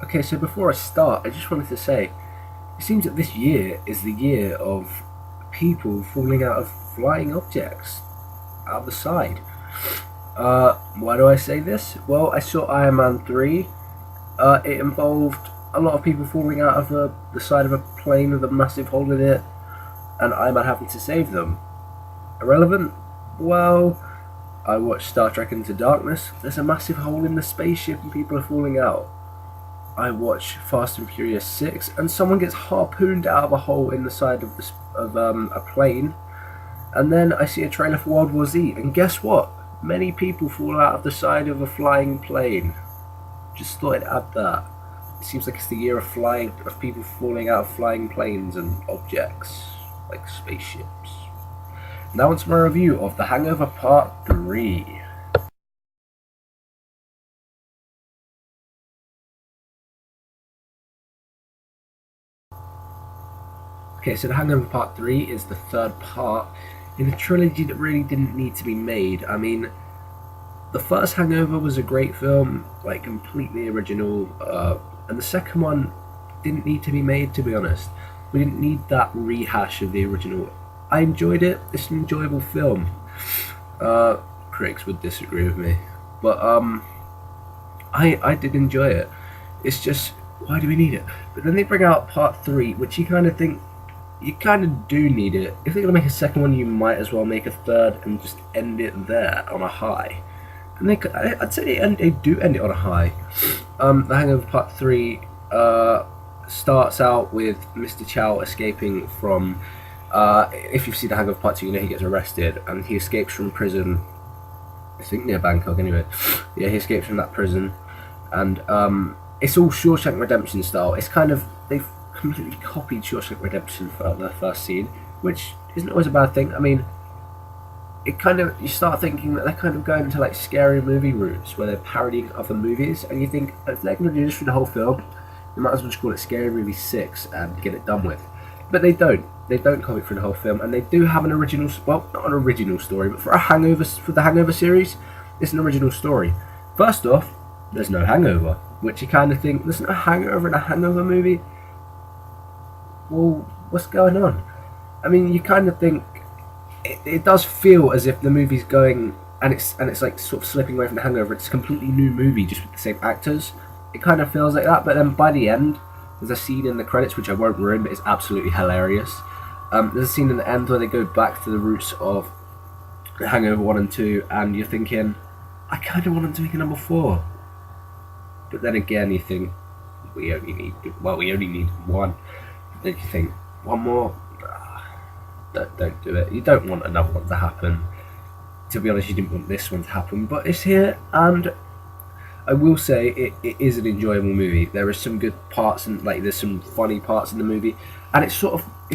Okay, so before I start, I just wanted to say, it seems that this year is the year of people falling out of flying objects out of the side. Why do I say this? Well, I saw Iron Man 3. It involved a lot of people falling out of the side of a plane with a massive hole in it, and Iron Man having to save them. Irrelevant? Well, I watched Star Trek Into Darkness. There's a massive hole in the spaceship and people are falling out. I watch Fast and Furious 6, and someone gets harpooned out of a hole in the side of a plane. And then I see a trailer for World War Z, and guess what? Many people fall out of the side of a flying plane. Just thought I'd add that. It seems like it's the year of people falling out of flying planes and objects, like spaceships. Now onto my review of The Hangover Part 3. Okay, so The Hangover Part 3 is the third part in a trilogy that really didn't need to be made. I mean, the first Hangover was a great film, like completely original, and the second one didn't need to be made, to be honest. We didn't need that rehash of the original. I enjoyed it. It's an enjoyable film. Critics would disagree with me, but I did enjoy it. It's just, why do we need it? But then they bring out Part 3, which you kind of think, you kind of do need it. If they're going to make a second one, you might as well make a third and just end it there on a high. And I'd say they do end it on a high. The Hangover Part 3 starts out with Mr Chow escaping from, if you've seen The Hangover Part 2, you know he gets arrested, and he escapes from prison, I think near Bangkok anyway. Yeah, he escapes from that prison, and it's all Shawshank Redemption style. It's kind of, they've completely copied Shawshank Redemption for the first scene, which isn't always a bad thing. I mean, it kind of, you start thinking that they're kind of going to like scary movie routes where they're parodying other movies, and you think, if they're going to do this for the whole film, they might as well just call it Scary Movie 6 and get it done with. But they don't. They don't copy it for the whole film, and they do have an original, well, not an original story, but for the Hangover series, it's an original story. First off, there's no hangover, which you kind of think, there's no hangover in a Hangover movie? Well, what's going on? I mean, you kind of think, it does feel as if the movie's going, and it's like sort of slipping away from the Hangover. It's a completely new movie, just with the same actors. It kind of feels like that, but then by the end, there's a scene in the credits, which I won't ruin, but it's absolutely hilarious. There's a scene in the end where they go back to the roots of the Hangover 1 and 2, and you're thinking, I kind of want them to make a number 4. But then again, you think, we only need one. Then you think, one more? Don't do it. You don't want another one to happen. To be honest, you didn't want this one to happen, but it's here, and I will say it is an enjoyable movie. There are some good parts, and like there's some funny parts in the movie, and it's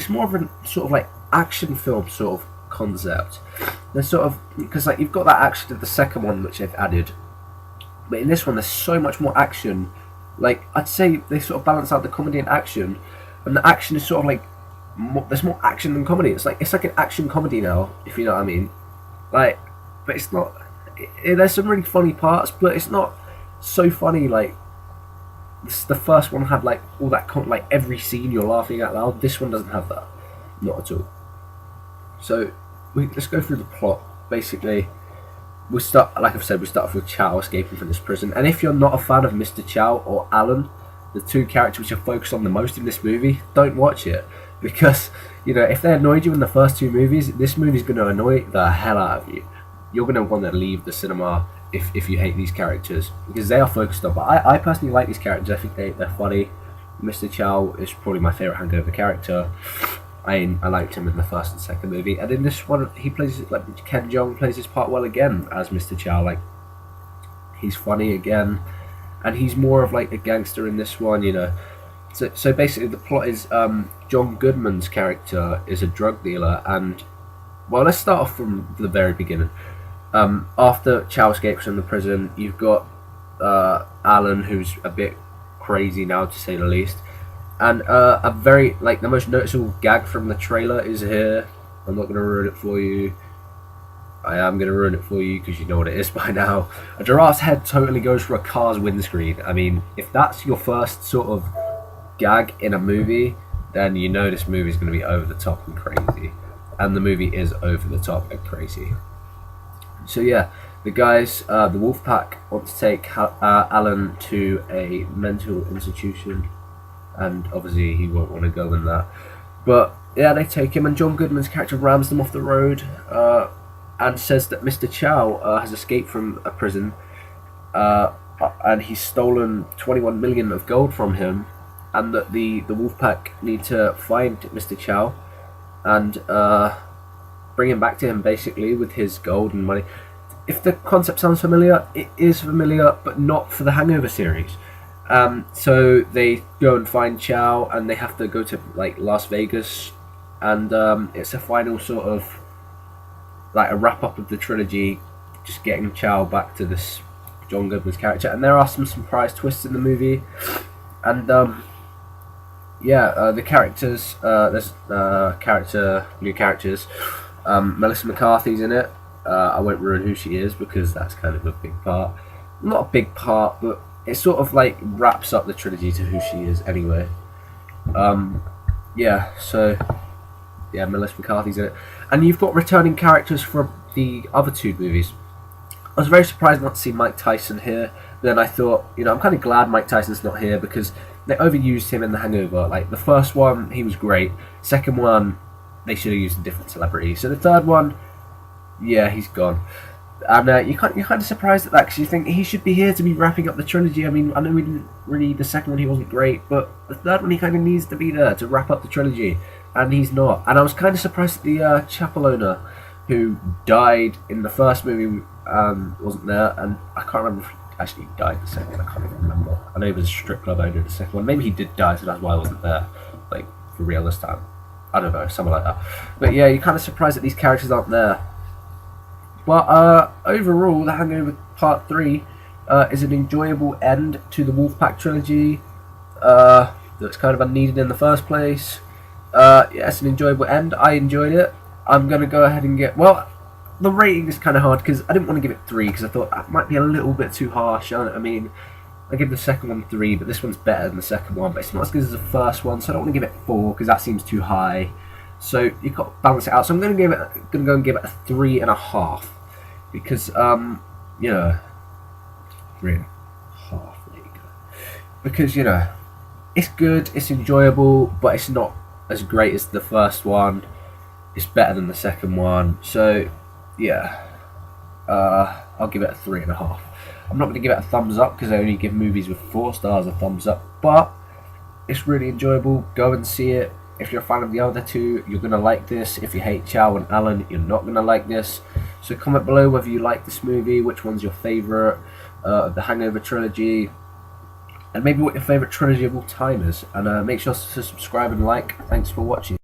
more of a sort of like action film sort of concept. There's sort of, because like you've got that action of the second one which they've added, but in this one there's so much more action. Like I'd say they sort of balance out the comedy and action, and the action is sort of like there's more action than comedy. It's like an action comedy now, if you know what I mean. Like, but it's not. There's some really funny parts, but it's not so funny like the first one had, like all that like every scene you're laughing out loud. This one doesn't have that, not at all. So let's go through the plot. Basically, we start, like I've said, we start off with Chow escaping from this prison, and if you're not a fan of Mr Chow or Alan, the two characters which are focused on the most in this movie, don't watch it, because you know, if they annoyed you in the first two movies, this movie's going to annoy the hell out of you. You're going to want to leave the cinema if you hate these characters, because they are focused on. But I personally like these characters. I think they're funny. Mr Chow is probably my favourite Hangover character. I liked him in the first and second movie, and in this one he plays, like Ken Jeong plays his part well again as Mr Chow. Like, he's funny again, and he's more of like a gangster in this one, you know. So basically the plot is John Goodman's character is a drug dealer, and well, let's start off from the very beginning. After Chow escapes from the prison, you've got Alan, who's a bit crazy now, to say the least. And a very, like, the most noticeable gag from the trailer is here. I'm not going to ruin it for you. I am going to ruin it for you because you know what it is by now. A giraffe's head totally goes through a car's windscreen. I mean, if that's your first sort of gag in a movie, then you know this movie is going to be over the top and crazy. And the movie is over the top and crazy. So yeah, the guys, the wolfpack, want to take Alan to a mental institution, and obviously he won't want to go in that. But yeah, they take him, and John Goodman's character rams them off the road, and says that Mr Chow has escaped from a prison, and he's stolen 21 million of gold from him, and that the wolfpack need to find Mr Chow and bring him back to him, basically, with his gold and money. If the concept sounds familiar, it is familiar, but not for the Hangover series. So they go and find Chow, and they have to go to like Las Vegas, and it's a final sort of like a wrap up of the trilogy, just getting Chow back to this John Goodman's character. And there are some surprise twists in the movie, and the characters, there's new characters. Melissa McCarthy's in it. I won't ruin who she is because that's kind of a big part. Not a big part, but it sort of like wraps up the trilogy to who she is anyway. Melissa McCarthy's in it. And you've got returning characters from the other two movies. I was very surprised not to see Mike Tyson here. But then I thought, I'm kind of glad Mike Tyson's not here because they overused him in The Hangover. Like, the first one, he was great. Second one, they should have used a different celebrity. So the third one, yeah, he's gone. And you're kind of surprised at that because you think he should be here to be wrapping up the trilogy. I mean, I know we didn't really, the second one he wasn't great, but the third one he kind of needs to be there to wrap up the trilogy, and he's not. And I was kind of surprised that the chapel owner who died in the first movie wasn't there, and I can't remember if he actually died in the second one. I can't even remember. I know he was a strip club owner in the second one. Maybe he did die, so that's why I wasn't there, like, for real this time. I don't know, something like that. But yeah, you're kind of surprised that these characters aren't there. But overall, The Hangover Part 3 is an enjoyable end to the Wolfpack trilogy that's kind of unneeded in the first place. It's an enjoyable end. I enjoyed it. I'm going to go ahead and the rating is kind of hard because I didn't want to give it 3 because I thought that might be a little bit too harsh. I mean, I give the second one 3, but this one's better than the second one, but it's not as good as the first one, so I don't want to give it 4 because that seems too high. So you've got to balance it out. So I'm going to go and give it a 3.5 because 3.5. There you go. Because it's good, it's enjoyable, but it's not as great as the first one. It's better than the second one. So yeah, I'll give it a 3.5. I'm not going to give it a thumbs up because I only give movies with 4 stars a thumbs up, but it's really enjoyable. Go and see it. If you're a fan of the other two, you're going to like this. If you hate Chow and Alan, you're not going to like this. So comment below whether you like this movie, which one's your favourite of the Hangover trilogy, and maybe what your favourite trilogy of all time is. And make sure to subscribe and like. Thanks for watching.